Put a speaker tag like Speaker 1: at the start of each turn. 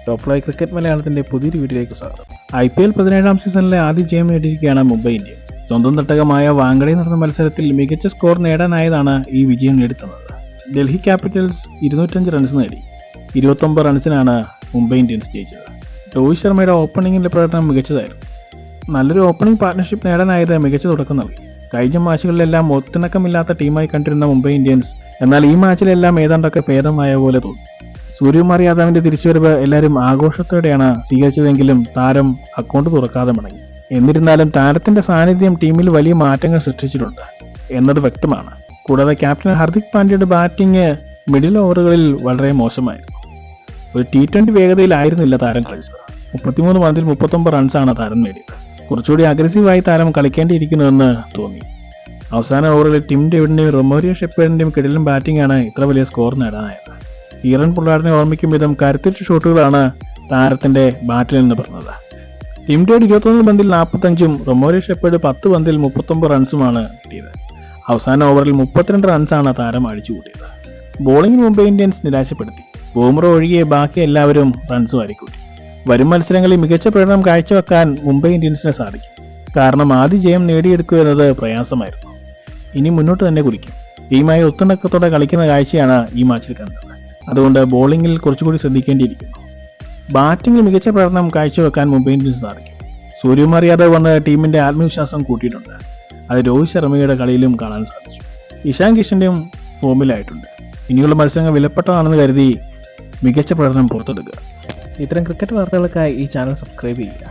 Speaker 1: Top live cricket മലയാളത്തിന്റെ പുതിയൊരു വീഡിയോയിലേക്ക് സ്വാഗതം. IPL 17ാം സീസണിലെ ആദ്യ ജയം നേടിയിരിക്കുകയാണ് മുംബൈ ഇന്ത്യൻസ്. സ്വന്തം തട്ടകമായ വാങ്കഡയിൽ നടന്ന മത്സരത്തിൽ മികച്ച സ്കോർ നേടാനായതാണ് ഈ വിജയം നേടിത്തന്നത്. ഡൽഹി ക്യാപിറ്റൽസ് 205 റൺസ് നേടി. 29 റൺസിനാണ് മുംബൈ ഇന്ത്യൻസ് ജയിച്ചത്. രോഹിത് ശർമ്മയുടെ ഓപ്പണിംഗിന്റെ പ്രകടനം മികച്ചതായിരുന്നു. നല്ലൊരു ഓപ്പണിംഗ് പാർട്ട്ണർഷിപ്പ് നേടാനായത് മികച്ച തുടക്കം നൽകി. കഴിഞ്ഞ മാച്ചുകളിലെല്ലാം ഒത്തിണക്കമില്ലാത്ത ടീമായി കണ്ടിരുന്ന മുംബൈ ഇന്ത്യൻസ് എന്നാൽ ഈ മാച്ചിലെല്ലാം ഏതാണ്ടൊക്കെ ഭേദമായ പോലെ തോന്നി. സൂര്യകുമാർ യാദവിന്റെ തിരിച്ചുവരവ് എല്ലാവരും ആഘോഷത്തോടെയാണ് സ്വീകരിച്ചതെങ്കിലും താരം അക്കൗണ്ട് തുറക്കാതെ മടങ്ങി. എന്നിരുന്നാലും താരത്തിന്റെ സാന്നിധ്യം ടീമിൽ വലിയ മാറ്റങ്ങൾ സൃഷ്ടിച്ചിട്ടുണ്ട് എന്നത് വ്യക്തമാണ്. കൂടാതെ ക്യാപ്റ്റൻ ഹർദിക് പാണ്ഡ്യയുടെ ബാറ്റിംഗ് മിഡിൽ ഓവറുകളിൽ വളരെ മോശമായിരുന്നു. ഒരു T20 വേഗതയിലായിരുന്നില്ല താരം കളിച്ചത്. 33 പന്തിൽ 39 റൺസാണ് താരം നേടിയത്. കുറച്ചുകൂടി അഗ്രസീവായി താരം കളിക്കേണ്ടിയിരിക്കുന്നുവെന്ന് തോന്നി. അവസാന ഓവറുകളിൽ ടിം ഡേവിഡിന്റെയും റൊമേറിയോ ഷെപ്പേർഡിന്റെയും കിടിലൻ ബാറ്റിംഗാണ് ഇത്ര വലിയ സ്കോർ നേടാനായത്. ഈറൻ പുള്ളാറിനെ ഓർമ്മിക്കും വിധം കരുത്തുറ്റ ഷോട്ടുകളാണ് താരത്തിന്റെ ബാറ്റിൽ നിന്ന് പറഞ്ഞത്. ടിം ഡേവിഡ് 21 പന്തിൽ 45ഉം റൊമേറിയോ ഷെപ്പേർഡ് 10 പന്തിൽ 39 റൺസുമാണ് നേടിയത്. അവസാന ഓവറിൽ 32 റൺസാണ് താരം അടിച്ചുകൂട്ടിയത്. ബോളിംഗിൽ മുംബൈ ഇന്ത്യൻസ് നിരാശപ്പെടുത്തി. ബൂംറ ഒഴികെ ബാക്കി എല്ലാവരും റൺസ് വാരിക്കൂട്ടി. വരും മത്സരങ്ങളിൽ മികച്ച പ്രകടനം കാഴ്ചവെക്കാൻ മുംബൈ ഇന്ത്യൻസിന് സാധിക്കും. കാരണം ആദ്യ ജയം നേടിയെടുക്കുക എന്നത് പ്രയാസമായിരുന്നു. ഇനി മുന്നോട്ട് തന്നെ കുറിക്കും. ടീമായി ഒത്തിണക്കത്തോടെ കളിക്കുന്ന കാഴ്ചയാണ് ഈ മാച്ചിൽ കണ്ടത്. അതുകൊണ്ട് ബോളിംഗിൽ കുറച്ചുകൂടി ശ്രദ്ധിക്കേണ്ടിയിരിക്കുന്നു. ബാറ്റിംഗിൽ മികച്ച പ്രകടനം കാഴ്ചവെക്കാൻ മുംബൈ ഇന്ത്യൻസ് സാധിക്കും. സൂര്യകുമാർ യാദവ് വന്ന് ടീമിന്റെ ആത്മവിശ്വാസം കൂട്ടിയിട്ടുണ്ട്. അത് രോഹിത് ശർമ്മയുടെ കളിയിലും കാണാൻ സാധിച്ചു. ഇഷാൻ കിഷന്റെയും ഫോമിലായിട്ടുണ്ട്. ഇനിയുള്ള മത്സരങ്ങൾ വിലപ്പെട്ടതാണെന്ന് കരുതി മികച്ച പ്രകടനം പുറത്തെടുക്കുക. ഇത്തരം ക്രിക്കറ്റ് വാർത്തകൾക്കായി ഈ ചാനൽ സബ്സ്ക്രൈബ് ചെയ്യുക.